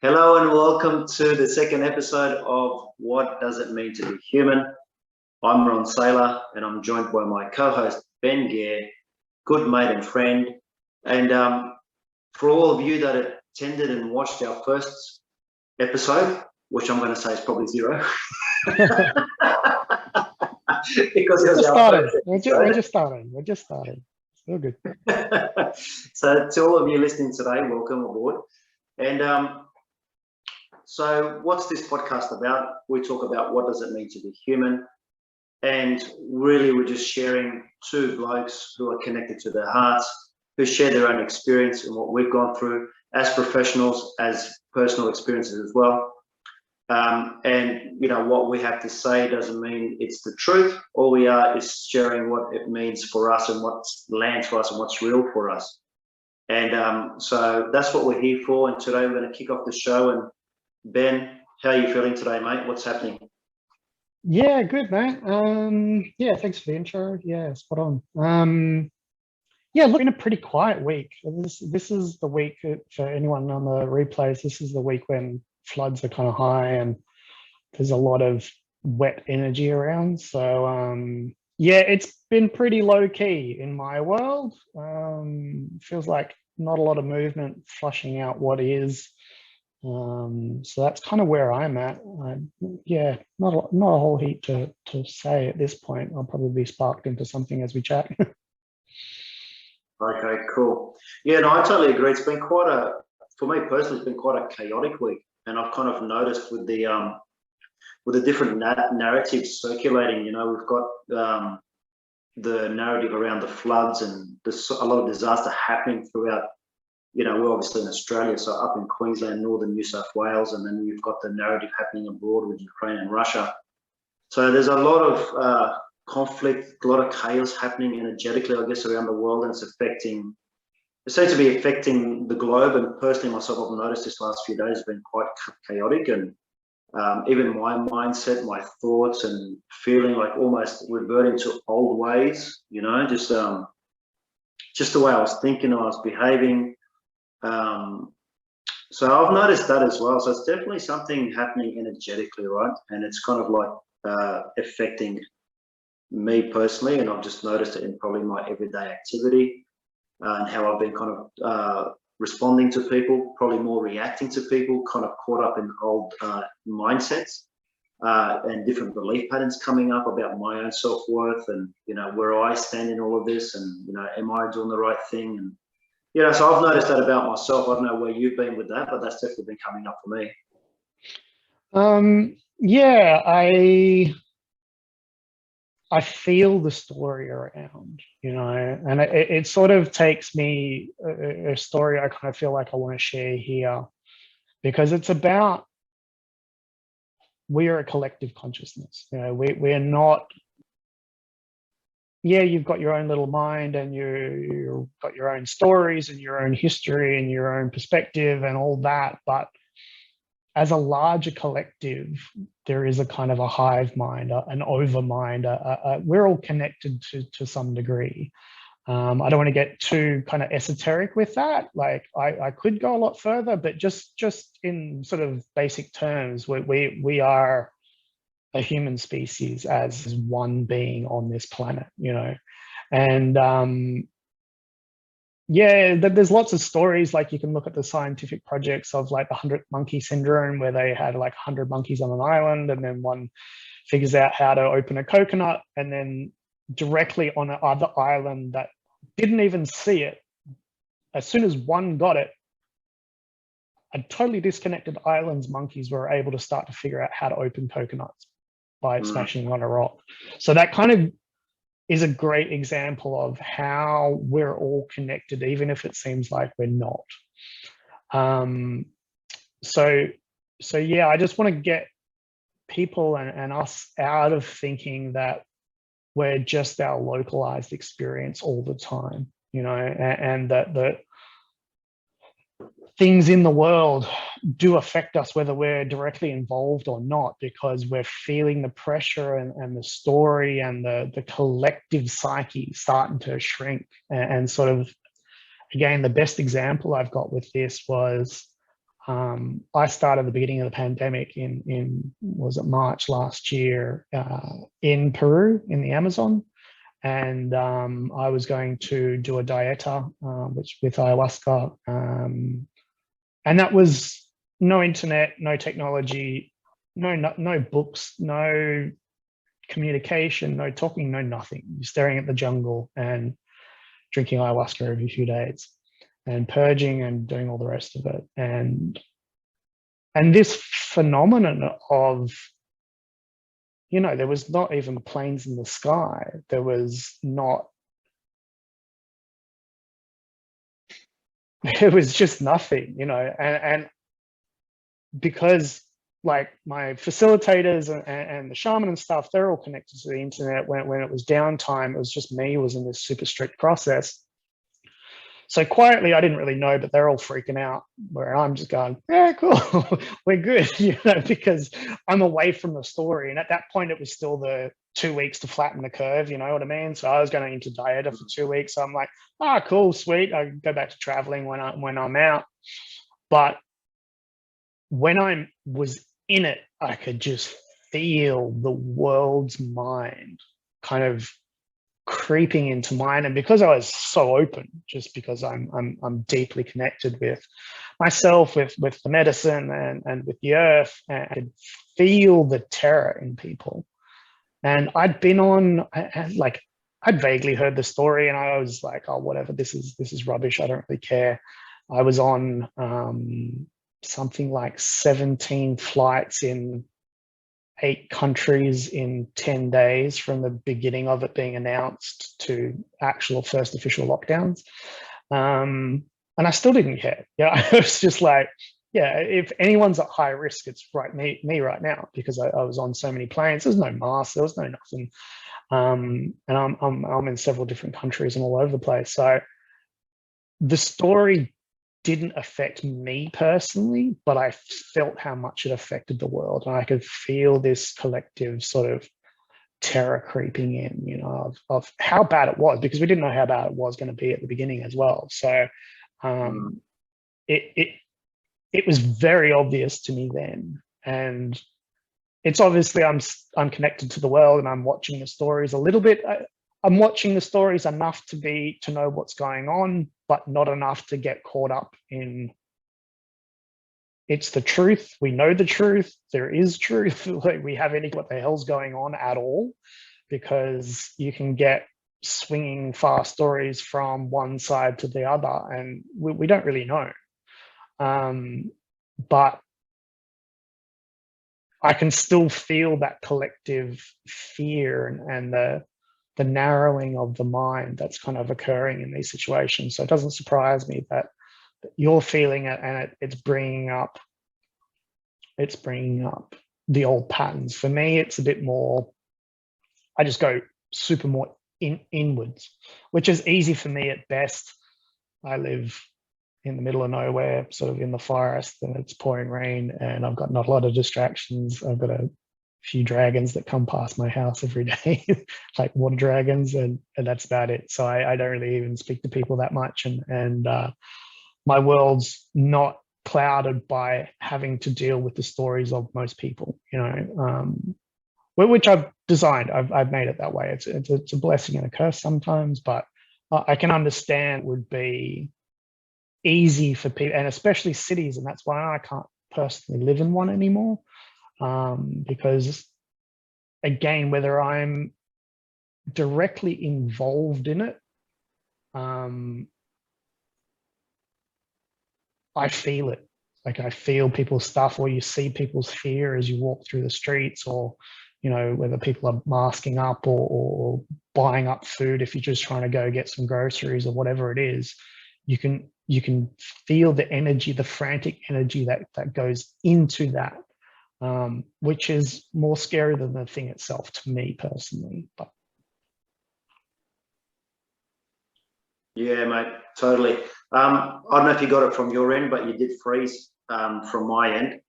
Hello and welcome to the second episode of What Does It Mean to Be Human? I'm Ron Saylor and I'm joined by my co-host Ben Gare, good mate and friend. And for all of you that attended and watched our first episode, which I'm going to say is probably zero. Because it was We're just starting. Still good. So to all of you listening today, welcome aboard. And so what's this podcast about? We talk about what does it mean to be human. And really we're just sharing two blokes who are connected to their hearts, who share their own experience and what we've gone through as professionals, as personal experiences as well. And you know, what we have to say doesn't mean it's the truth. All we are is sharing what it means for us and what lands for us and what's real for us. And so that's what we're here for. And today we're going to kick off the show. And Ben, how are you feeling today, mate? What's happening? Yeah, good, mate. Yeah, thanks for the intro. Yeah, spot on. Yeah, look, in a pretty quiet week. This is the week for anyone on the replays. This is the week when floods are kind of high and there's a lot of wet energy around. So yeah, it's been pretty low key in my world. Feels like not a lot of movement, flushing out what is. So that's kind of where I'm at. Yeah, not a whole heap to say at this point. I'll probably be sparked into something as we chat. Okay, cool. Yeah, no, I totally agree. It's been for me personally, it's been quite a chaotic week. And I've kind of noticed with the different narratives circulating, you know, we've got the narrative around the floods and there's a lot of disaster happening throughout. You know, we're obviously in Australia, so up in Queensland, northern New South Wales, and then you've got the narrative happening abroad with Ukraine and Russia. So there's a lot of conflict, a lot of chaos happening energetically, I guess, around the world, and it seems to be affecting the globe. And personally, myself, I've noticed this last few days has been quite chaotic, and even my mindset, my thoughts, and feeling like almost reverting to old ways. You know, just the way I was thinking, I was behaving. So I've noticed that as well. So it's definitely something happening energetically, right? And it's kind of like affecting me personally, and I've just noticed it in probably my everyday activity and how I've been kind of responding to people, probably more reacting to people, kind of caught up in old mindsets and different belief patterns coming up about my own self-worth and, you know, where I stand in all of this and, you know, am I doing the right thing? And yeah, so I've noticed that about myself. I don't know where you've been with that, but that's definitely been coming up for me. Yeah, I feel the story around, you know, and it sort of takes me a story I kind of feel like I want to share here, because it's about, we are a collective consciousness. You know, we're not. Yeah, you've got your own little mind and you've got your own stories and your own history and your own perspective and all that. But as a larger collective, there is a kind of a hive mind, an overmind. We're all connected to some degree. I don't want to get too kind of esoteric with that. Like I could go a lot further, but just in sort of basic terms, we are a human species as one being on this planet, you know. And yeah, there's lots of stories. Like you can look at the scientific projects of like the 100 monkey syndrome, where they had like 100 monkeys on an island, and then one figures out how to open a coconut, and then directly on another island that didn't even see it, as soon as one got it, a totally disconnected island's monkeys were able to start to figure out how to open coconuts by smashing on a rock. So that kind of is a great example of how we're all connected, even if it seems like we're not. So yeah, I just want to get people and us out of thinking that we're just our localized experience all the time, you know, and that things in the world do affect us, whether we're directly involved or not, because we're feeling the pressure and the story and the collective psyche starting to shrink. And sort of, again, the best example I've got with this was I started the beginning of the pandemic in was it March last year in Peru in the Amazon, and I was going to do a dieta, which with ayahuasca, and that was no internet, no technology, no books, no communication, no talking, no nothing. You're staring at the jungle and drinking ayahuasca every few days and purging and doing all the rest of it. And this phenomenon of, you know, there was not even planes in the sky. There was not, it was just nothing, you know, and because like my facilitators and the shaman and stuff, they're all connected to the internet. When it was downtime, it was just me was in this super strict process. So quietly, I didn't really know, but they're all freaking out where I'm just going, yeah, cool, we're good, you know, because I'm away from the story. And at that point, it was still the 2 weeks to flatten the curve, you know what I mean? So I was going into dieta for 2 weeks. So I'm like, ah, cool, sweet. I go back to traveling when I'm out. But when I was in it, I could just feel the world's mind kind of creeping into mine. And because I was so open, just because I'm deeply connected with myself, with the medicine and with the earth, and I could feel the terror in people. And I'd been on, like, I'd vaguely heard the story, and I was like, oh, whatever, this is rubbish. I don't really care. I was on something like 17 flights in 8 countries in 10 days from the beginning of it being announced to actual first official lockdowns. And I still didn't care. Yeah, I was just like, yeah, if anyone's at high risk, it's me right now, because I was on so many planes. There's no mask, there was no nothing. And I'm in several different countries and all over the place. So the story didn't affect me personally, but I felt how much it affected the world. And I could feel this collective sort of terror creeping in, you know, of how bad it was, because we didn't know how bad it was going to be at the beginning as well. So it was very obvious to me then. And it's obviously I'm connected to the world, and I'm watching the stories a little bit. I'm watching the stories enough to know what's going on, but not enough to get caught up in it's the truth. We know the truth. There is truth. Like, we have any what the hell's going on at all, because you can get swinging fast stories from one side to the other, and we don't really know. But I can still feel that collective fear and the narrowing of the mind that's kind of occurring in these situations. So it doesn't surprise me that you're feeling it, and it's bringing up the old patterns. For me, it's a bit more, I just go super more inwards, which is easy for me at best. I live in the middle of nowhere, sort of in the forest, and it's pouring rain, and I've got not a lot of distractions. I've got a few dragons that come past my house every day, like water dragons, and that's about it. So I don't really even speak to people that much, and my world's not clouded by having to deal with the stories of most people, you know, which I've designed. I've made it that way. It's a blessing and a curse sometimes, but I can understand it would be easy for people, and especially cities, and that's why I can't personally live in one anymore, because again, whether I'm directly involved in it, I feel it. Like, I feel people's stuff, or you see people's fear as you walk through the streets, or, you know, whether people are masking up or buying up food. If you're just trying to go get some groceries or whatever it is, you can feel the energy, the frantic energy that goes into that, which is more scary than the thing itself to me personally. But Yeah, mate, totally. I don't know if you got it from your end, but you did freeze from my end,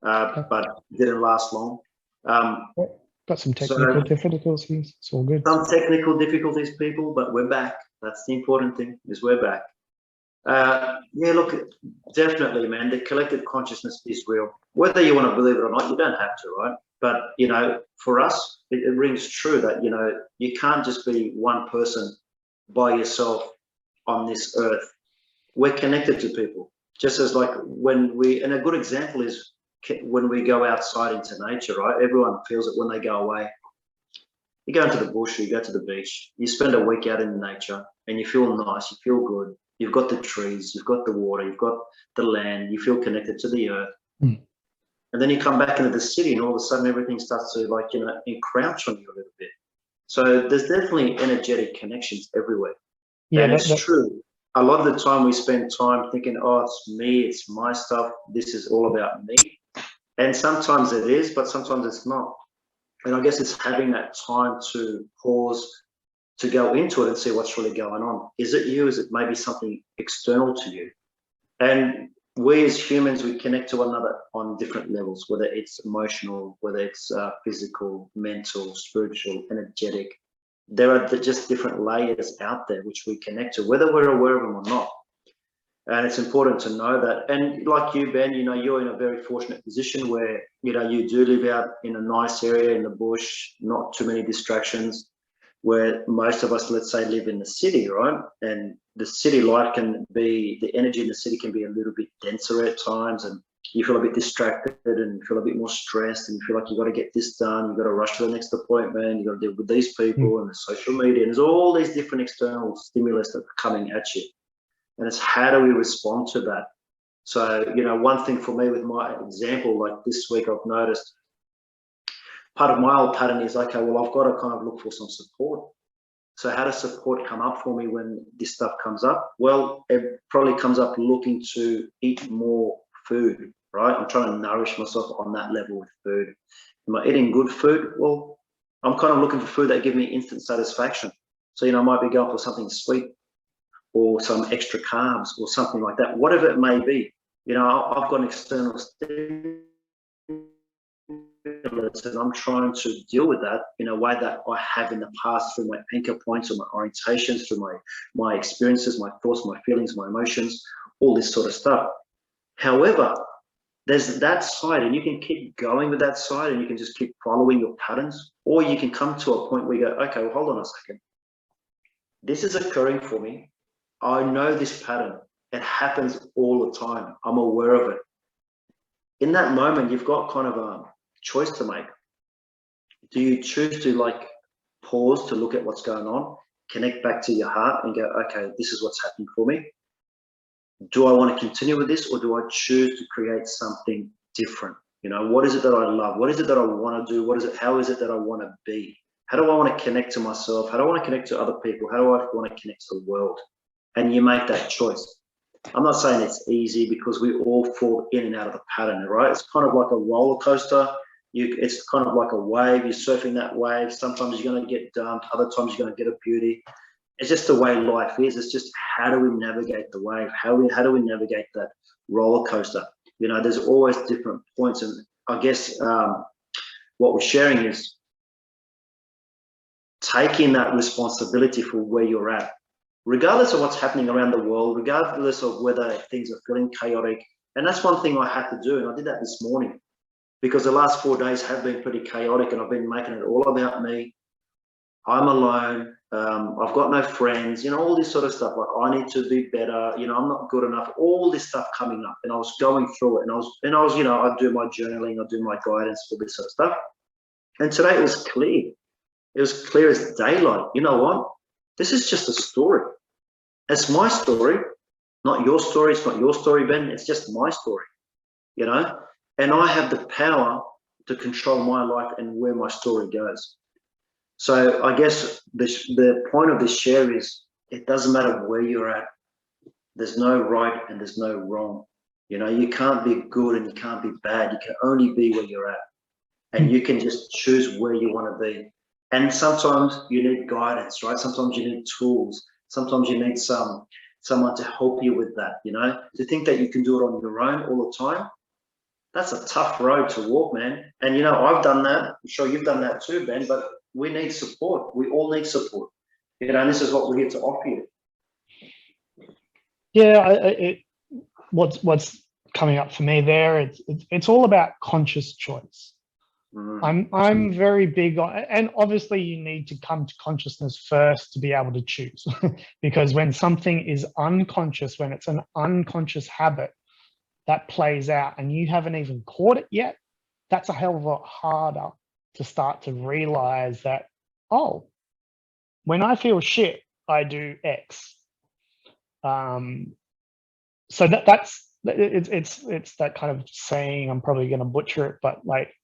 but it didn't last long. Got some technical difficulties. It's all good. Some technical difficulties, people, but we're back. That's the important thing, is we're back. Yeah, look, definitely, man. The collective consciousness is real. Whether you want to believe it or not, you don't have to, right? But, for us, it rings true that, you can't just be one person by yourself on this earth. We're connected to people. Just as like and a good example is when we go outside into nature, right? Everyone feels it when they go away. You go into the bush, you go to the beach, you spend a week out in nature and you feel nice, you feel good. You've got the trees, you've got the water, you've got the land, you feel connected to the earth. Mm. And then you come back into the city and all of a sudden everything starts to encroach on you a little bit. So there's definitely energetic connections everywhere. Yeah, And it's true. A lot of the time we spend time thinking, oh, it's me, it's my stuff, this is all about me. And sometimes it is, but sometimes it's not. And I guess it's having that time to pause, to go into it and see what's really going on. Is it you? Is it maybe something external to you? And we as humans, we connect to one another on different levels, whether it's emotional, whether it's physical, mental, spiritual, energetic. There are just different layers out there which we connect to, whether we're aware of them or not. And it's important to know that. And like you, Ben, you're in a very fortunate position where, you do live out in a nice area in the bush, not too many distractions, where most of us, let's say, live in the city, right? And the city life the energy in the city can be a little bit denser at times, and you feel a bit distracted and feel a bit more stressed, and you feel like you've got to get this done, you've got to rush to the next appointment, you've got to deal with these people and the social media, and there's all these different external stimulus that are coming at you. And it's how do we respond to that? So, one thing for me with my example, like this week, I've noticed part of my old pattern is, okay, well, I've got to kind of look for some support. So how does support come up for me when this stuff comes up? Well, it probably comes up looking to eat more food, right? I'm trying to nourish myself on that level with food. Am I eating good food? Well, I'm kind of looking for food that give me instant satisfaction. So, I might be going for something sweet or some extra carbs or something like that, whatever it may be. I've got an external stimulus and I'm trying to deal with that in a way that I have in the past through my anchor points or my orientations, through my experiences, my thoughts, my feelings, my emotions, all this sort of stuff. However, there's that side, and you can keep going with that side and you can just keep following your patterns, or you can come to a point where you go, okay, well, hold on a second. This is occurring for me. I know this pattern. It happens all the time. I'm aware of it. In that moment, you've got kind of a choice to make. Do you choose to pause to look at what's going on, connect back to your heart and go, okay, this is what's happening for me. Do I want to continue with this, or do I choose to create something different? What is it that I love? What is it that I want to do? How is it that I want to be? How do I want to connect to myself? How do I want to connect to other people? How do I want to connect to the world? And you make that choice. I'm not saying it's easy, because we all fall in and out of the pattern, right? It's kind of like a roller coaster. It's kind of like a wave. You're surfing that wave. Sometimes you're going to get dumped. Other times you're going to get a beauty. It's just the way life is. It's just, how do we navigate the wave? How do we navigate that roller coaster? There's always different points. And I guess what we're sharing is taking that responsibility for where you're at, regardless of what's happening around the world, regardless of whether things are feeling chaotic. And that's one thing I had to do, and I did that this morning, because the last 4 days have been pretty chaotic, and I've been making it all about me. I'm alone. I've got no friends, all this sort of stuff. Like, I need to be better. I'm not good enough. All this stuff coming up, and I was going through it, and I was, I do my journaling, I do my guidance for this sort of stuff. And today it was clear. It was clear as daylight. You know what? This is just a story. It's my story, not your story. It's not your story, Ben. It's just my story, and I have the power to control my life and where my story goes. So I guess the point of this share is, it doesn't matter where you're at. There's no right and there's no wrong. You can't be good and you can't be bad. You can only be where you're at, and you can just choose where you want to be. And sometimes you need guidance, right? Sometimes you need tools. Sometimes you need someone to help you with that. To think that you can do it on your own all the time, that's a tough road to walk, man. And I've done that. I'm sure you've done that too, Ben. But we need support. We all need support. And this is what we're here to offer you. Yeah, what's coming up for me there, it's all about conscious choice. I'm very big on, and obviously you need to come to consciousness first to be able to choose. Because when something is unconscious, when it's an unconscious habit that plays out and you haven't even caught it yet, that's a hell of a lot harder to start to realize that, oh, when I feel shit, I do X. So that's it's that kind of saying, I'm probably going to butcher it, but like,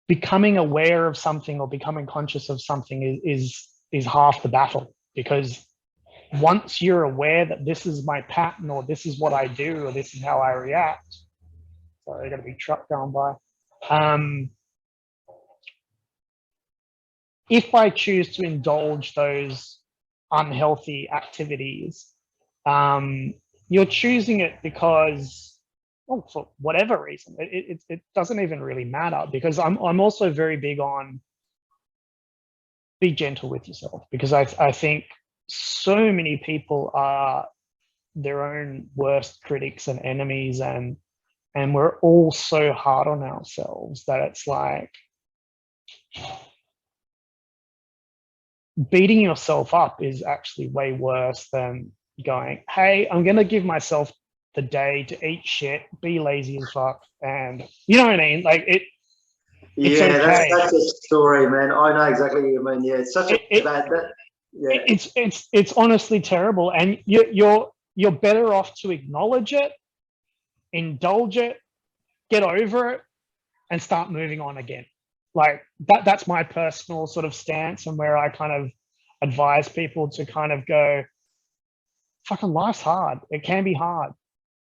becoming aware of something or becoming conscious of something is half the battle. Because once you're aware that this is my pattern, or this is what I do, or this is how I react. Sorry, I got to be truck going by. If I choose to indulge those unhealthy activities, you're choosing it because, well, for whatever reason. It doesn't even really matter, because I'm also very big on be gentle with yourself, because I think so many people are their own worst critics and enemies, and we're all so hard on ourselves that it's like beating yourself up is actually way worse than going, hey, I'm going to give myself the day to eat shit, be lazy as fuck. And you know what I mean? Like it's Yeah, that's okay. such a story, man. I know exactly what you mean. Yeah, it's such a bad. Yeah, It's honestly terrible. And you're better off to acknowledge it, indulge it, get over it, and start moving on again. Like that's my personal sort of stance, and where I kind of advise people to kind of go, fucking life's hard. It can be hard,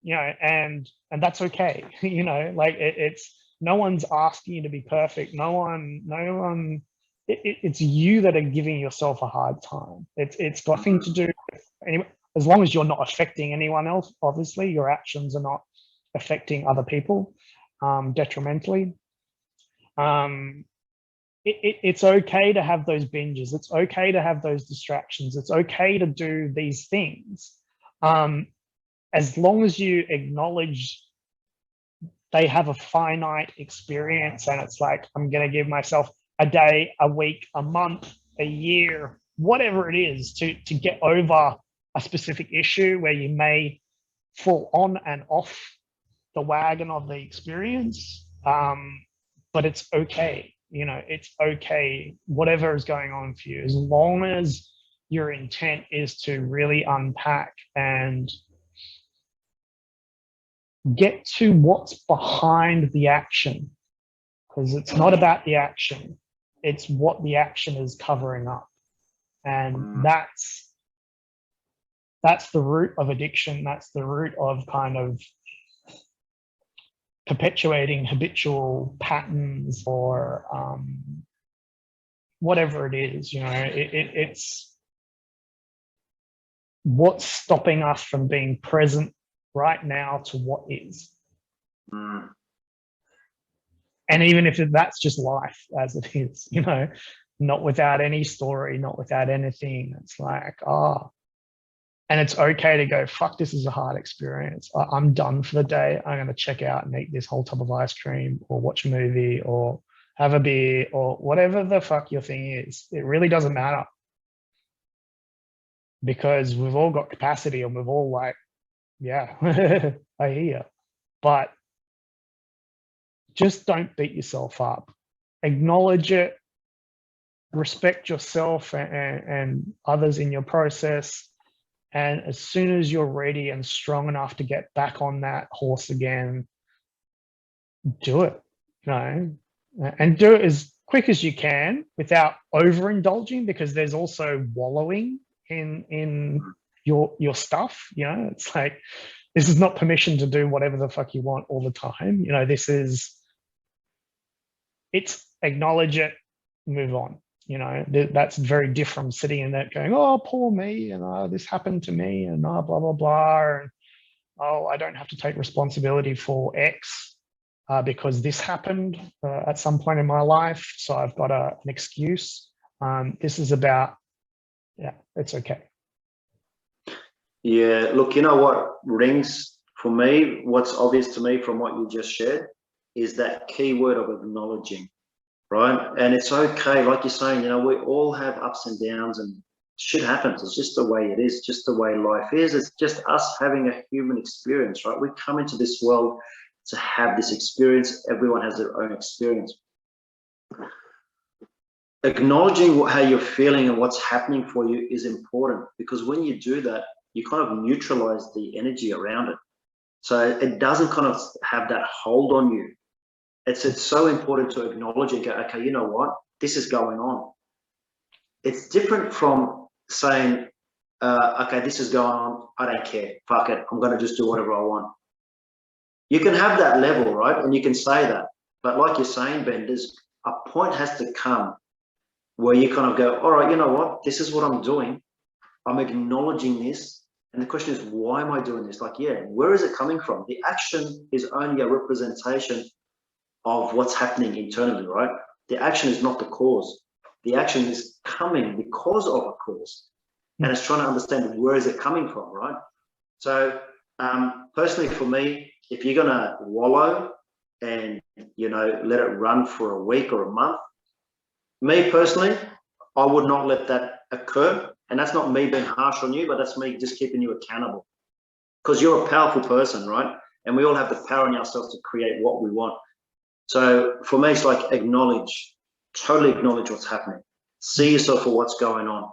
you know, and that's okay. You know, like it's no one's asking you to be perfect. No one. It's you that are giving yourself a hard time. It's nothing to do with anyone. As long as you're not affecting anyone else, obviously your actions are not affecting other people detrimentally. It's okay to have those binges. It's okay to have those distractions. It's okay to do these things, as long as you acknowledge they have a finite experience. And it's like, I'm going to give myself a day, a week, a month, a year, whatever it is, to get over a specific issue where you may fall on and off the wagon of the experience. But it's okay. You know, it's okay, whatever is going on for you, as long as your intent is to really unpack and get to what's behind the action. Because it's not about the action, it's what the action is covering up. And that's the root of addiction. That's the root of kind of perpetuating habitual patterns, or whatever it is. You know, it's what's stopping us from being present right now to what is. And even if that's just life as it is, you know, not without any story, not without anything, it's like, oh, and it's okay to go, fuck, this is a hard experience. I'm done for the day. I'm going to check out and eat this whole tub of ice cream, or watch a movie, or have a beer, or whatever the fuck your thing is. It really doesn't matter, because we've all got capacity, and we've all like, yeah, I hear you. But just don't beat yourself up. Acknowledge it, respect yourself and others in your process. And as soon as you're ready and strong enough to get back on that horse again, do it, you know, and do it as quick as you can without overindulging, because there's also wallowing in your stuff. You know, it's like, this is not permission to do whatever the fuck you want all the time. You know, it's acknowledge it, move on. You know, that's very different from sitting in that going, oh, poor me, and oh, this happened to me, and oh, blah, blah, blah. And oh, I don't have to take responsibility for X because this happened at some point in my life. So I've got an excuse. This is about, yeah, it's okay. Yeah, look, you know what rings for me, what's obvious to me from what you just shared is that key word of acknowledging, right? And it's okay, like you're saying, you know, we all have ups and downs and shit happens. It's just the way it is, just the way life is. It's just us having a human experience, right? We come into this world to have this experience. Everyone has their own experience. Acknowledging how you're feeling and what's happening for you is important, because when you do that, you kind of neutralize the energy around it. So it doesn't kind of have that hold on you. It's so important to acknowledge and go, okay, you know what? This is going on. It's different from saying, okay, this is going on. I don't care. Fuck it. I'm going to just do whatever I want. You can have that level, right? And you can say that. But like you're saying, Ben, there's a point has to come where you kind of go, all right, you know what? This is what I'm doing. I'm acknowledging this. And the question is, why am I doing this? Like, yeah, where is it coming from? The action is only a representation of what's happening internally, right? The action is not the cause. The action is coming because of a cause. And it's trying to understand where is it coming from, right? So personally for me, if you're going to wallow and, you know, let it run for a week or a month, me personally, I would not let that occur. And that's not me being harsh on you, but that's me just keeping you accountable. Because you're a powerful person, right? And we all have the power in ourselves to create what we want. So for me, it's like acknowledge, totally acknowledge what's happening. See yourself for what's going on.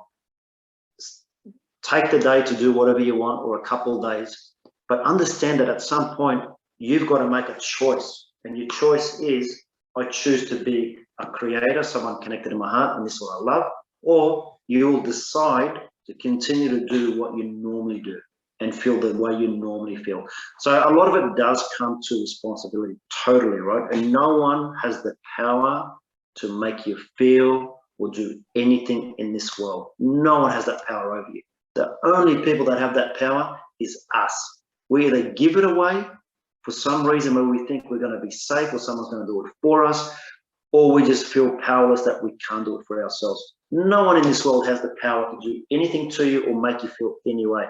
Take the day to do whatever you want, or a couple of days, but understand that at some point you've got to make a choice. And your choice is, I choose to be a creator, someone connected in my heart, and this is what I love, or you will decide to continue to do what you normally do and feel the way you normally feel. So a lot of it does come to responsibility, totally, right? And no one has the power to make you feel or do anything in this world. No one has that power over you. The only people that have that power is us. We either give it away for some reason where we think we're going to be safe or someone's going to do it for us, or we just feel powerless that we can't do it for ourselves. No one in this world has the power to do anything to you or make you feel any way.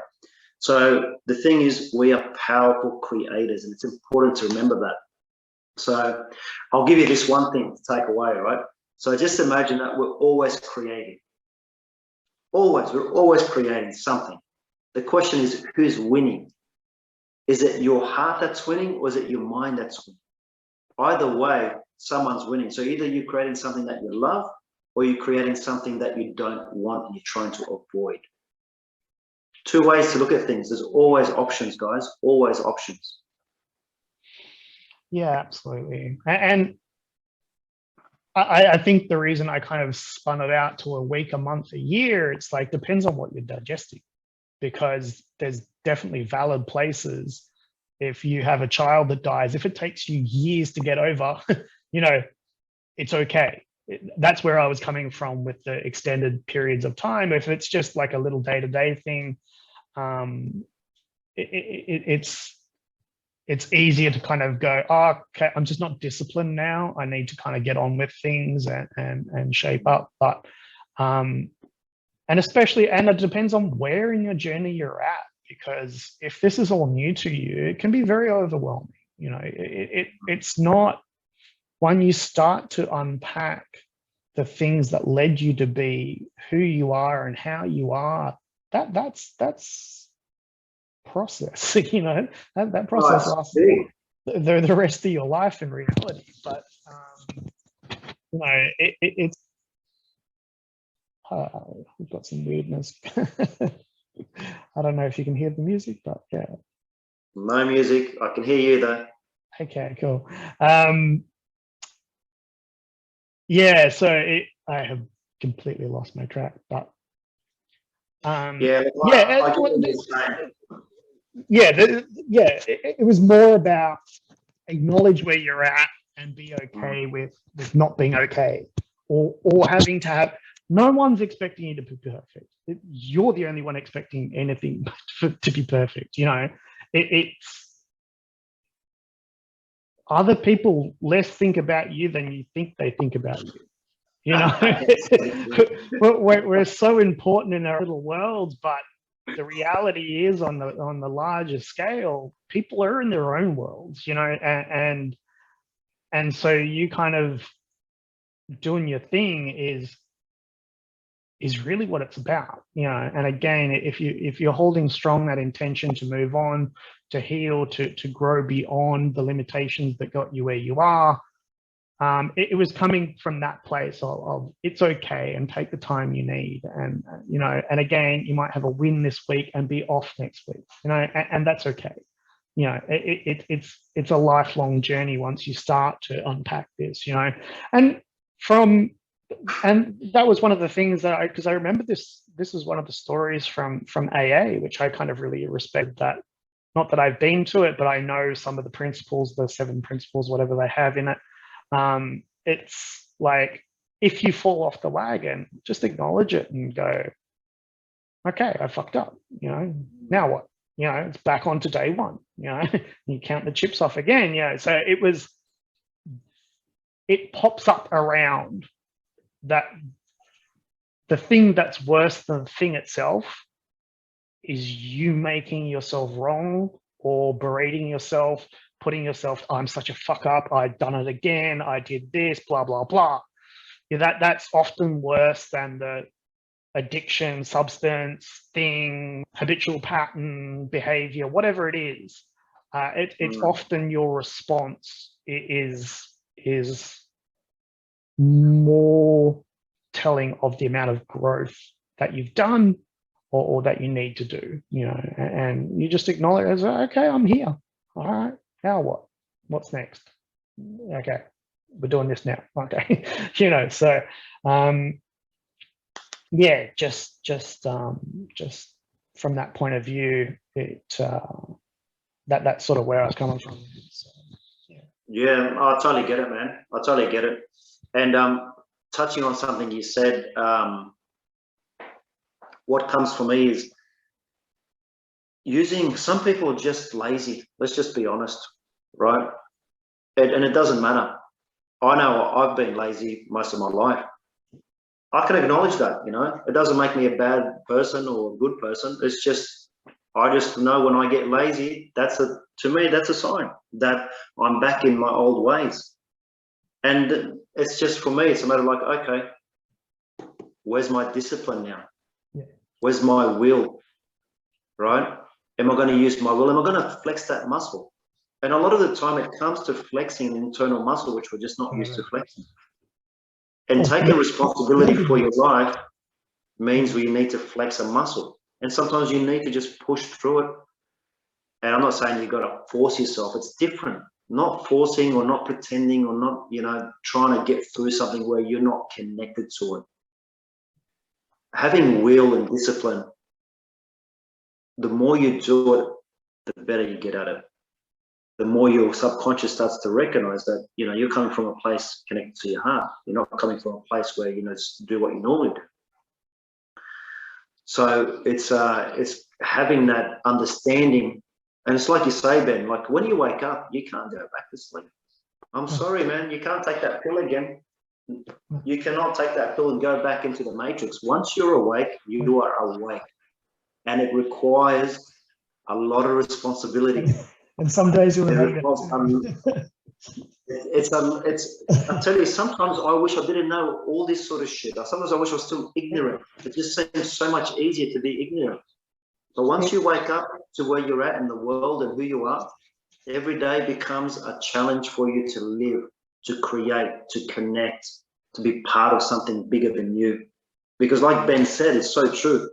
So the thing is, we are powerful creators, and it's important to remember that. So I'll give you this one thing to take away, right? So just imagine that we're always creating. We're always creating something. The question is, who's winning? Is it your heart that's winning, or is it your mind that's winning? Either way, someone's winning. So either you're creating something that you love, or you're creating something that you don't want and you're trying to avoid. Two ways to look at things. There's always options, guys, always options. Yeah, absolutely. And I think the reason I kind of spun it out to a week, a month, a year, it's like, depends on what you're digesting, because there's definitely valid places. If you have a child that dies, if it takes you years to get over, you know, it's okay. That's where I was coming from with the extended periods of time. If it's just like a little day-to-day thing, it's easier to kind of go, oh, okay, I'm just not disciplined now. I need to kind of get on with things and shape up. But and especially, and it depends on where in your journey you're at, because if this is all new to you, it can be very overwhelming. You know, it's not, when you start to unpack the things that led you to be who you are and how you are, that's process. You know, that process lasts the rest of your life in reality. But you know, it's we've got some weirdness. I don't know if you can hear the music, but yeah. No music. I can hear you though. Okay, cool. Yeah, so I have completely lost my track, but yeah, it was more about acknowledge where you're at and be okay with not being okay, or having to have. No one's expecting you to be perfect. You're the only one expecting anything to be perfect. You know, it's other people less think about you than you think they think about you. You know, we're so important in our little worlds, but the reality is on the larger scale, people are in their own worlds, you know, and so you kind of doing your thing is really what it's about, you know. And again, if you're holding strong that intention to move on, to heal, to grow beyond the limitations that got you where you are, it was coming from that place of it's okay and take the time you need, and you know. And again, you might have a win this week and be off next week, you know, and that's okay. You know, it's a lifelong journey once you start to unpack this, you know. And that was one of the things that because I remember this is one of the stories from AA, which I kind of really respect. That, not that I've been to it, but I know some of the principles, the 7 principles, whatever they have in it. It's like, if you fall off the wagon, just acknowledge it and go, okay, I fucked up, you know, now what? You know, it's back on to day one, you know, you count the chips off again, you know. So it pops up around that the thing that's worse than the thing itself is you making yourself wrong or berating yourself, putting yourself, I'm such a fuck up, I've done it again, I did this, blah, blah, blah. Yeah, that's often worse than the addiction, substance, thing, habitual pattern, behavior, whatever it is. It's often your response is more telling of the amount of growth that you've done or that you need to do, you know. And you just acknowledge as, okay, I'm here. All right, now what? What's next? Okay, we're doing this now. Okay, you know. So, yeah, just from that point of view, that's sort of where I was coming from. So, yeah, I totally get it, man. I totally get it. And touching on something you said, what comes for me is some people are just lazy. Let's just be honest, right? And it doesn't matter. I know I've been lazy most of my life. I can acknowledge that, you know. It doesn't make me a bad person or a good person. It's just, I just know when I get lazy, to me, that's a sign that I'm back in my old ways. And it's just, for me, it's a matter of like, okay, where's my discipline now? Yeah. Where's my will, right? Am I going to use my will? Am I going to flex that muscle? And a lot of the time it comes to flexing an internal muscle, which we're just not used to flexing. And taking responsibility for your life means we need to flex a muscle. And sometimes you need to just push through it. And I'm not saying you've got to force yourself. It's different. Not forcing or not pretending or not, you know, trying to get through something where you're not connected to it. Having will and discipline, the more you do it, the better you get at it. The more your subconscious starts to recognize that, you know, you're coming from a place connected to your heart. You're not coming from a place where, you know, just do what you normally do. So it's having that understanding. And it's like you say, Ben, like when you wake up, you can't go back to sleep. I'm sorry, man, you can't take that pill again. You cannot take that pill and go back into the matrix. Once you're awake, you are awake. And it requires a lot of responsibility. And some days you'll hate it. I tell you, sometimes I wish I didn't know all this sort of shit. Sometimes I wish I was still ignorant. It just seems so much easier to be ignorant. But once you wake up to where you're at in the world and who you are, every day becomes a challenge for you to live, to create, to connect, to be part of something bigger than you. Because like Ben said, it's so true.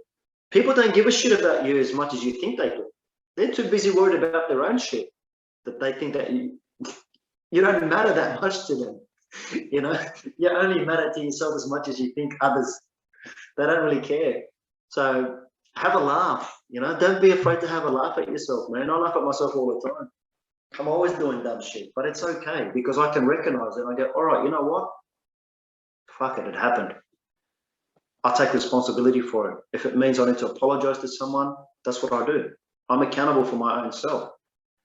People don't give a shit about you as much as you think they do. They're too busy worried about their own shit that they think that you don't matter that much to them. You know, you only matter to yourself as much as you think others. They don't really care. So have a laugh, you know, don't be afraid to have a laugh at yourself, man. I laugh at myself all the time. I'm always doing dumb shit, but it's okay because I can recognize it. I go, all right, you know what? Fuck it, it happened. I'll take responsibility for it. If it means I need to apologize to someone, that's what I do. I'm accountable for my own self.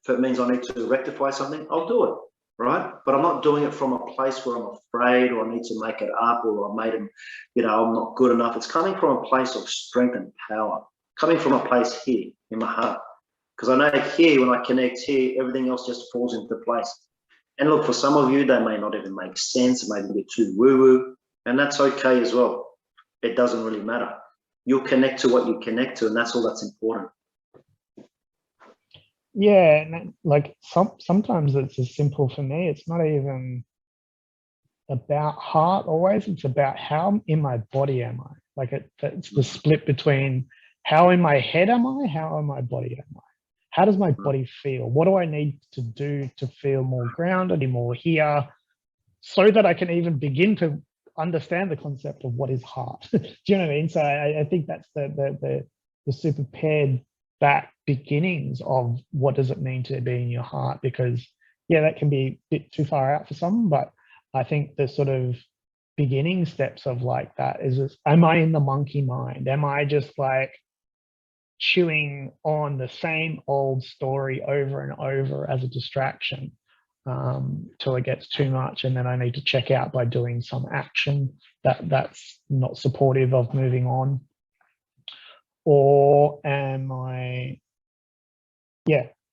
If it means I need to rectify something, I'll do it, right? But I'm not doing it from a place where I'm afraid or I need to make it up or I made him, you know, I'm not good enough. It's coming from a place of strength and power coming from a place here in my heart. Because I know here, when I connect here, everything else just falls into place. And look, for some of you, they may not even make sense. It may be a bit too woo-woo, and that's okay as well. It doesn't really matter. You'll connect to what you connect to, and that's all that's important. Yeah, and like sometimes it's as simple for me. It's not even about heart always. It's about how in my body am I. Like it's the split between how in my head am I, how in my body am I. How does my body feel? What do I need to do to feel more grounded and more here, so that I can even begin to understand the concept of what is heart? Do you know what I mean? So I think that's the super pared back beginnings of what does it mean to be in your heart, because yeah, that can be a bit too far out for some, but I think the sort of beginning steps of like that is just, am I in the monkey mind? Am I just like chewing on the same old story over and over as a distraction till it gets too much, and then I need to check out by doing some action that's not supportive of moving on? Or am I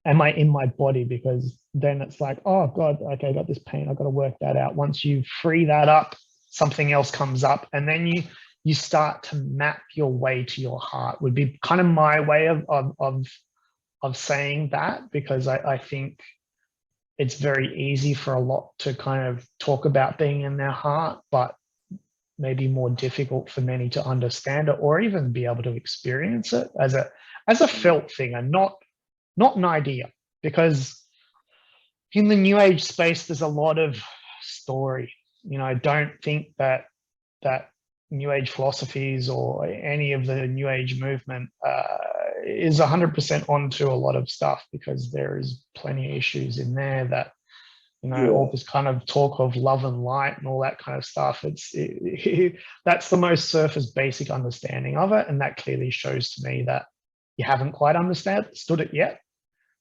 in my body? Because then it's like, oh God, okay, I got this pain, I've got to work that out. Once you free that up, something else comes up, and then you start to map your way to your heart, would be kind of my way of saying that, because I think it's very easy for a lot to kind of talk about being in their heart, but maybe more difficult for many to understand it or even be able to experience it as a felt thing, and not an idea. Because in the new age space, there's a lot of story. You know, I don't think that new age philosophies or any of the new age movement is 100% onto a lot of stuff, because there is plenty of issues in there that, you know, all this kind of talk of love and light and all that kind of stuff. That's the most surface basic understanding of it. And that clearly shows to me that you haven't quite understood it yet.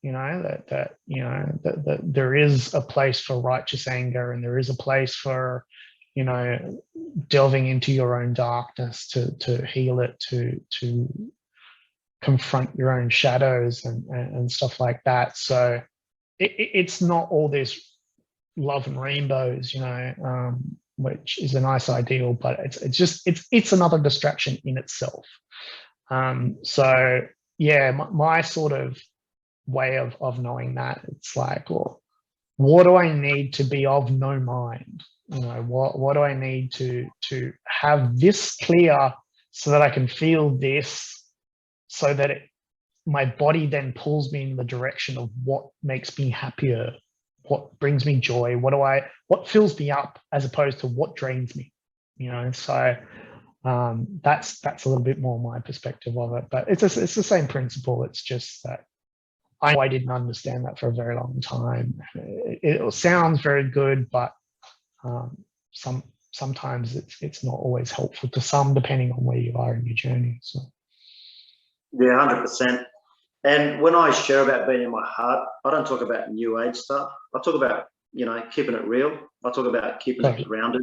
You know, that there is a place for righteous anger, and there is a place for, you know, delving into your own darkness to heal it, to confront your own shadows and stuff like that. So it's not all this love and rainbows, you know, which is a nice ideal, but it's another distraction in itself. So yeah, my sort of way of knowing that, it's like, well, what do I need to be of no mind? You know, what do I need to have this clear so that I can feel this, so that my body then pulls me in the direction of what makes me happier, what brings me joy, what fills me up, as opposed to what drains me, you know? So that's a little bit more my perspective of it, but it's the same principle. It's just that I didn't understand that for a very long time. It sounds very good, but sometimes it's not always helpful to some, depending on where you are in your journey. So yeah, 100%. And when I share about being in my heart, I don't talk about new age stuff. I talk about, you know, keeping it real. I talk about keeping it grounded.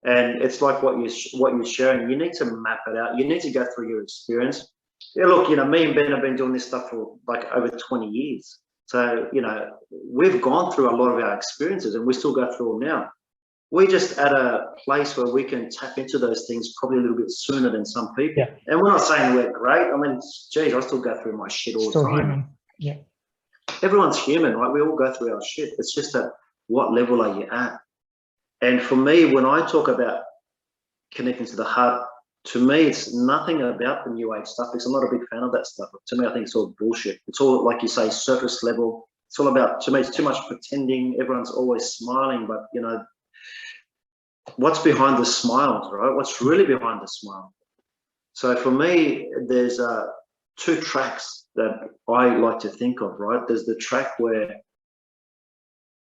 And it's like what you're sharing. You need to map it out. You need to go through your experience. Yeah, look, you know, me and Ben have been doing this stuff for like over 20 years. So, you know, we've gone through a lot of our experiences, and we still go through them now. We're just at a place where we can tap into those things probably a little bit sooner than some people. Yeah. And we're not saying we're great. I mean, geez, I still go through my shit all the time. Human. Yeah. Everyone's human, right? We all go through our shit. It's just at what level are you at? And for me, when I talk about connecting to the heart, to me, it's nothing about the new age stuff, because I'm not a big fan of that stuff. To me, I think it's all bullshit. It's all, like you say, surface level. It's all about, to me, it's too much pretending. Everyone's always smiling, but, you know, what's behind the smiles, right? What's really behind the smile? So for me, there's two tracks that I like to think of, right? There's the track where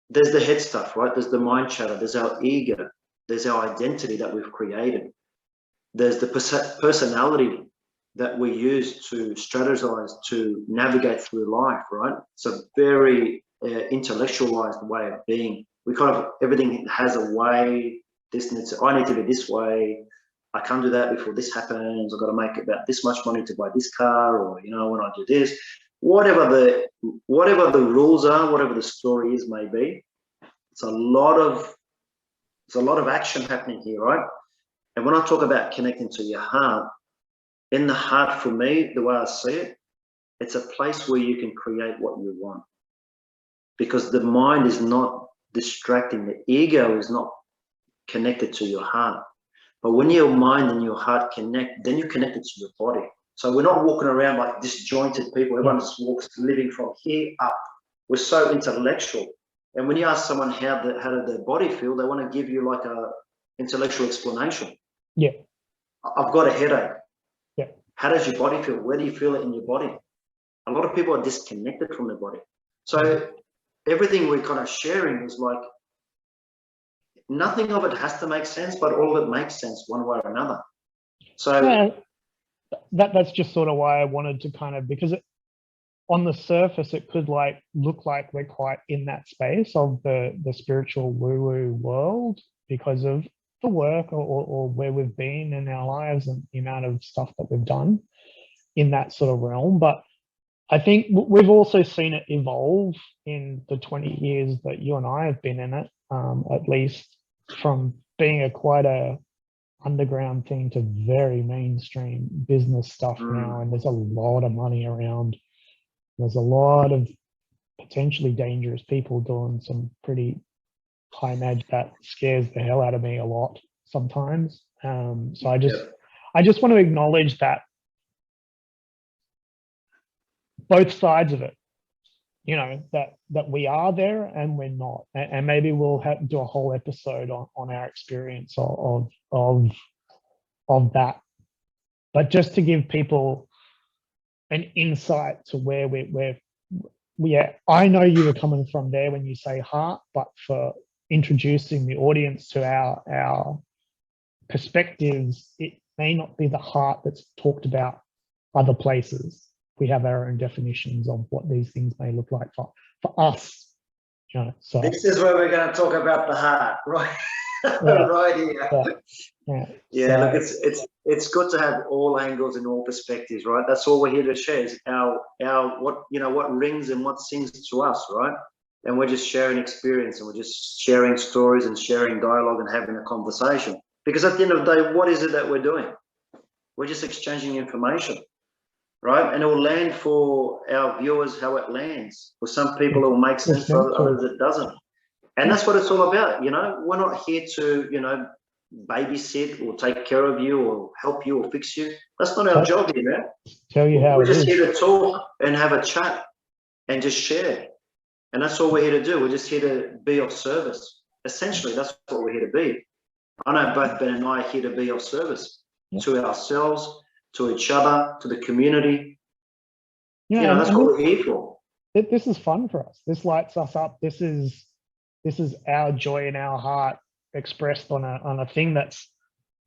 there's the head stuff, right? There's the mind chatter, there's our ego, there's our identity that we've created. There's the personality that we use to strategize, to navigate through life, right? It's a very intellectualized way of being. We kind of, everything has a way. I need to be this way. I can't do that before this happens. I've got to make about this much money to buy this car, or when I do this, whatever the rules are, whatever the story is, maybe. It's a lot of action happening here, right? And when I talk about connecting to your heart, in the heart, for me, the way I see it, it's a place where you can create what you want, because the mind is not distracting. The ego is not connected to your heart. But when your mind and your heart connect, then you're connected to your body. So we're not walking around like disjointed people. Everyone just walks living from here up. We're so intellectual. And when you ask someone how did their body feel, they want to give you like a intellectual explanation. Yeah. I've got a headache. Yeah. How does your body feel? Where do you feel it in your body? A lot of people are disconnected from their body. So everything we're kind of sharing is like, nothing of it has to make sense, but all of it makes sense one way or another. So yeah, that's just sort of why I wanted to kind of, because on the surface, it could look like we're quite in that space of the spiritual woo-woo world because of the work or where we've been in our lives and the amount of stuff that we've done in that sort of realm. But I think we've also seen it evolve in the 20 years that you and I have been in it, at least from being quite a underground thing to very mainstream business stuff now. And there's a lot of money around. There's a lot of potentially dangerous people doing some pretty high magic that scares the hell out of me a lot sometimes. So I just want to acknowledge that both sides of it, that we are there and we're not, and maybe we'll do a whole episode on our experience of that. But just to give people an insight to where we are. I know you were coming from there when you say heart, but for introducing the audience to our perspectives, it may not be the heart that's talked about other places. We have our own definitions of what these things may look like for us. So this is where we're going to talk about the heart, right? Right here. Yeah. Look, it's good to have all angles and all perspectives, right? That's all we're here to share is our what rings and what sings to us, right? And we're just sharing experience, and we're just sharing stories and sharing dialogue and having a conversation. Because at the end of the day, what is it that we're doing? We're just exchanging information, right? And it will land for our viewers how it lands. For some people, it will make sense. For others, it doesn't. And that's what it's all about. We're not here to, babysit or take care of you or help you or fix you. That's not our job here, man. Tell you how we're just here to talk and have a chat and just share. And that's all we're here to do. We're just here to be of service. Essentially, that's what we're here to be. I know both Ben and I are here to be of service to ourselves, to each other, to the community. That's what we're here for. This is fun for us. This lights us up. This is our joy in our heart expressed on a thing that's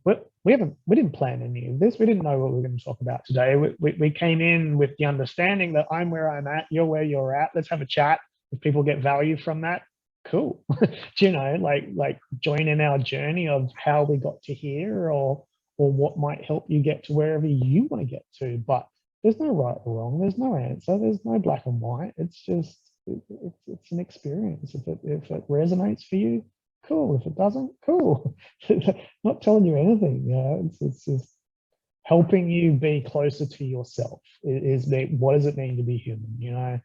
we didn't plan any of this. We didn't know what we were going to talk about today. We came in with the understanding that I'm where I'm at, you're where you're at. Let's have a chat. If people get value from that, cool. like join in our journey of how we got to here, or what might help you get to wherever you want to get to. But there's no right or wrong. There's no answer. There's no black and white. It's just it's an experience. If it resonates for you, cool. If it doesn't, cool. Not telling you anything. It's just helping you be closer to yourself. What does it mean to be human?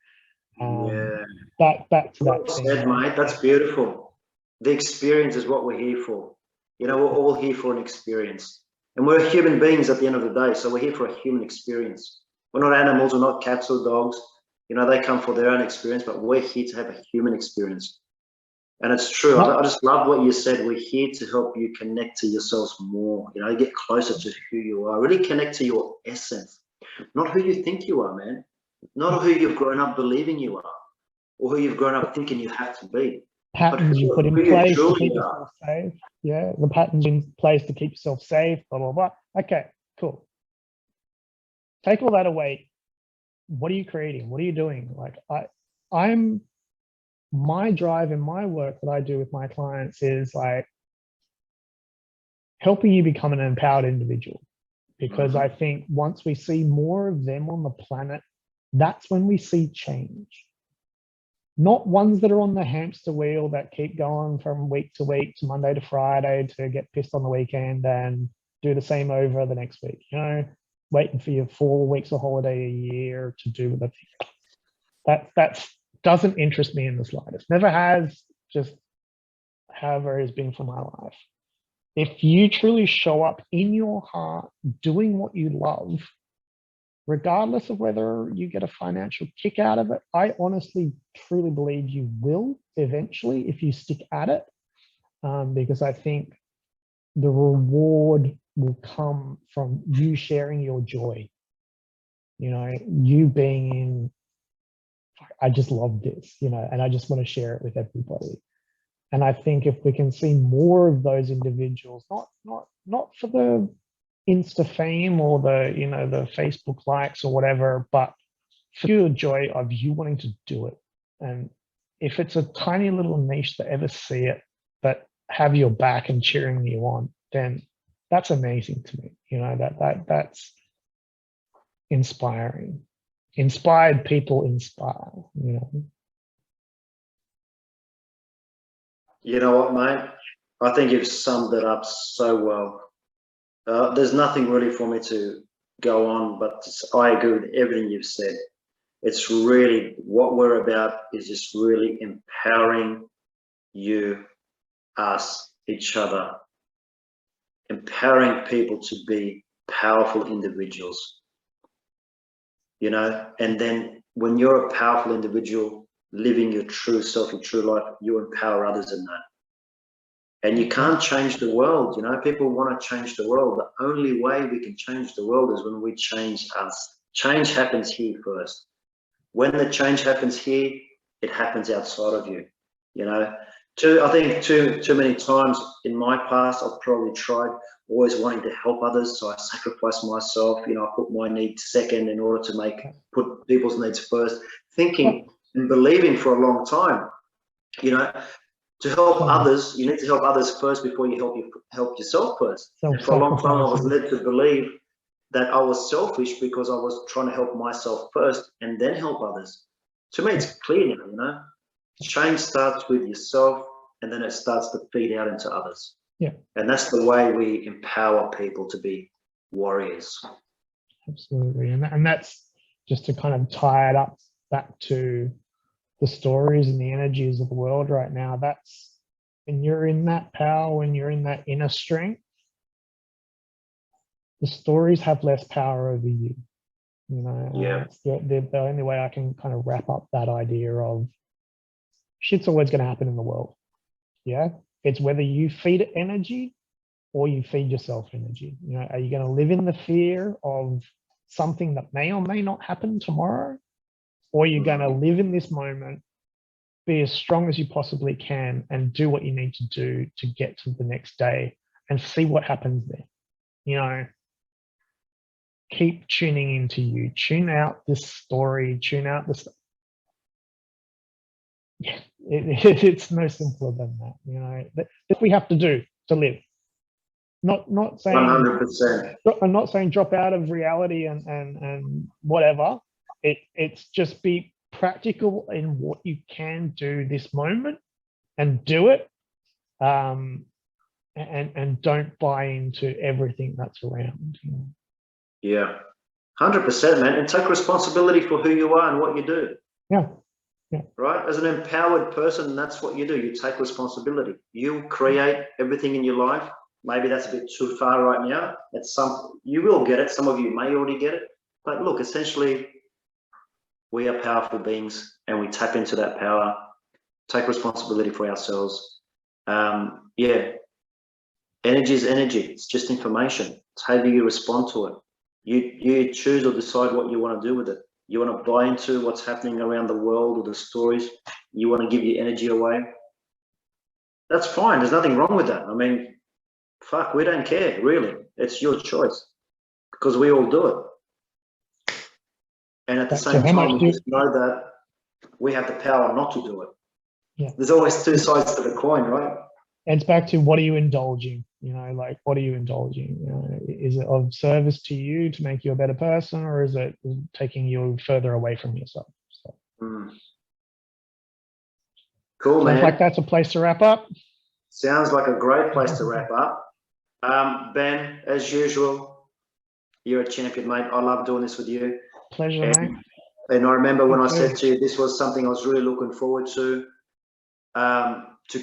Back to that thing. Said, mate, that's beautiful. The experience is what we're here for. We're all here for an experience, and we're human beings at the end of the day. So we're here for a human experience. We're not animals. We're not cats or dogs. They come for their own experience, but we're here to have a human experience. And it's true. I just love what you said. We're here to help you connect to yourselves more, get closer to who you are, really connect to your essence, not who you think you are, man, not who you've grown up believing you are, or who you've grown up thinking you have to be. Patterns you put in place to keep yourself safe. Yeah, the patterns in place to keep yourself safe, blah, blah, blah. Okay, cool. Take all that away. What are you creating? What are you doing? Like my drive in my work that I do with my clients is like, helping you become an empowered individual. Because I think once we see more of them on the planet, that's when we see change. Not ones that are on the hamster wheel that keep going from week to week to Monday to Friday to get pissed on the weekend and do the same over the next week, you know, waiting for your 4 weeks of holiday a year to do the thing. That doesn't interest me in the slightest. Never has, just however it has been for my life. If you truly show up in your heart doing what you love, regardless of whether you get a financial kick out of it, I honestly, truly believe you will eventually if you stick at it, because I think the reward will come from you sharing your joy. You know, you being in, I just love this, you know, and I just want to share it with everybody. And I think if we can see more of those individuals, not for the Insta fame or the, you know, the Facebook likes or whatever, but for the joy of you wanting to do it. And if it's a tiny little niche that ever see it, but have your back and cheering you on, then that's amazing to me. You know, that's inspiring. Inspired people inspire, you know. You know what, mate? I think you've summed it up so well. There's nothing really for me to go on, but I agree with everything you've said. It's really what we're about is just really empowering you, us, each other, empowering people to be powerful individuals, you know, and then when you're a powerful individual living your true self, your true life, you empower others in that. And you can't change the world, you know, people want to change the world. The only way we can change the world is when we change us. Change happens here first. When the change happens here, it happens outside of you, you know. I think too many times in my past, I've probably tried always wanting to help others. So I sacrifice myself, you know, I put my needs second in order to put people's needs first, thinking and believing for a long time, you know, to help others, you need to help others first before you help yourself first. And for a long time, I was led to believe that I was selfish because I was trying to help myself first and then help others. To me, it's clear now, you know, change starts with yourself and then it starts to feed out into others. Yeah. And that's the way we empower people to be warriors. Absolutely. And that's just to kind of tie it up back to the stories and the energies of the world right now. That's when you're in that power, when you're in that inner strength, the stories have less power over you. You know, yeah. The only way I can kind of wrap up that idea of shit's always going to happen in the world. Yeah. It's whether you feed it energy or you feed yourself energy. You know, are you going to live in the fear of something that may or may not happen tomorrow? Or you're going to live in this moment, be as strong as you possibly can and do what you need to do to get to the next day and see what happens there. You know, keep tuning into you, tune out this story, tune out this. Yeah, it's no simpler than that. You know, that we have to do to live. Not saying 100%. I'm not saying drop out of reality and whatever. It's just be practical in what you can do this moment and do it, and don't buy into everything that's around. You know? Yeah, 100%, man. And take responsibility for who you are and what you do. Yeah. Yeah. Right. As an empowered person, that's what you do. You take responsibility. You create everything in your life. Maybe that's a bit too far right now. You will get it. Some of you may already get it. But look, essentially, we are powerful beings and we tap into that power, take responsibility for ourselves. Yeah, energy is energy. It's just information. It's how do you respond to it. You choose or decide what you want to do with it. You want to buy into what's happening around the world or the stories. You want to give your energy away. That's fine. There's nothing wrong with that. I mean, fuck, we don't care, really. It's your choice because we all do it. And at the same time, we just know that we have the power not to do it. Yeah. There's always two sides to the coin, right? it's back to what are you indulging? You know, like what are you indulging? You know, is it of service to you to make you a better person, or is it taking you further away from yourself? So, Cool, sounds man. like that's a place to wrap up. Sounds like a great place to wrap up. Ben, as usual, you're a champion, mate. I love doing this with you. Pleasure, mate. And I remember when I Okay. said to you, this was something I was really looking forward to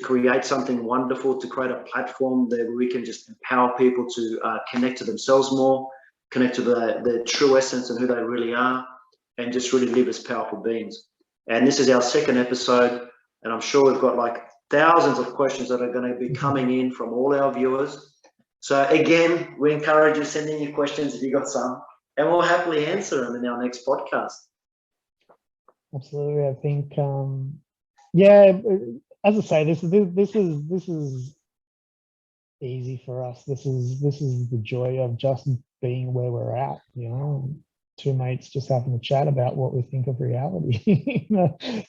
create something wonderful, to create a platform that we can just empower people to connect to themselves more, connect to their true essence and who they really are, and just really live as powerful beings. And this is our second episode, and I'm sure we've got like thousands of questions that are going to be coming in from all our viewers. So again, we encourage you, send in your questions if you got some, and we'll happily answer them in our next podcast. Absolutely. I think, yeah, as I say, this is easy for us. This is the joy of just being where we're at, you know, two mates just having a chat about what we think of reality.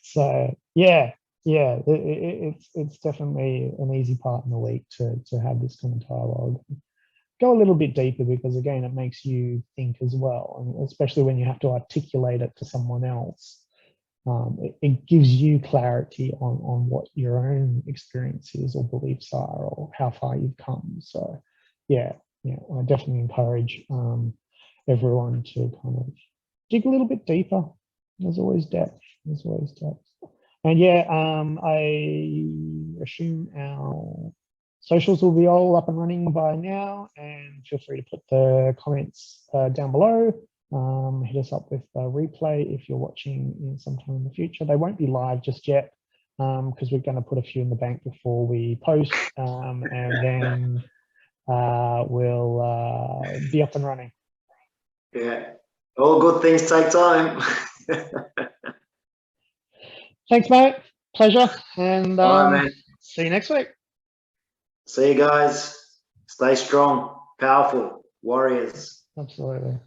So yeah, it's definitely an easy part in the week to have this kind of dialogue. Go a little bit deeper, because again, it makes you think as well, and especially when you have to articulate it to someone else. It gives you clarity on what your own experiences or beliefs are, or how far you've come. So yeah, I definitely encourage everyone to kind of dig a little bit deeper. There's always depth. And yeah, I assume our socials will be all up and running by now, and feel free to put the comments down below. Hit us up with a replay if you're watching in sometime in the future. They won't be live just yet, because we're going to put a few in the bank before we post, and then we'll be up and running. Yeah, all good things take time. Thanks, mate. Pleasure, and All right, man. see you next week. See you guys. Stay strong, powerful warriors. Absolutely.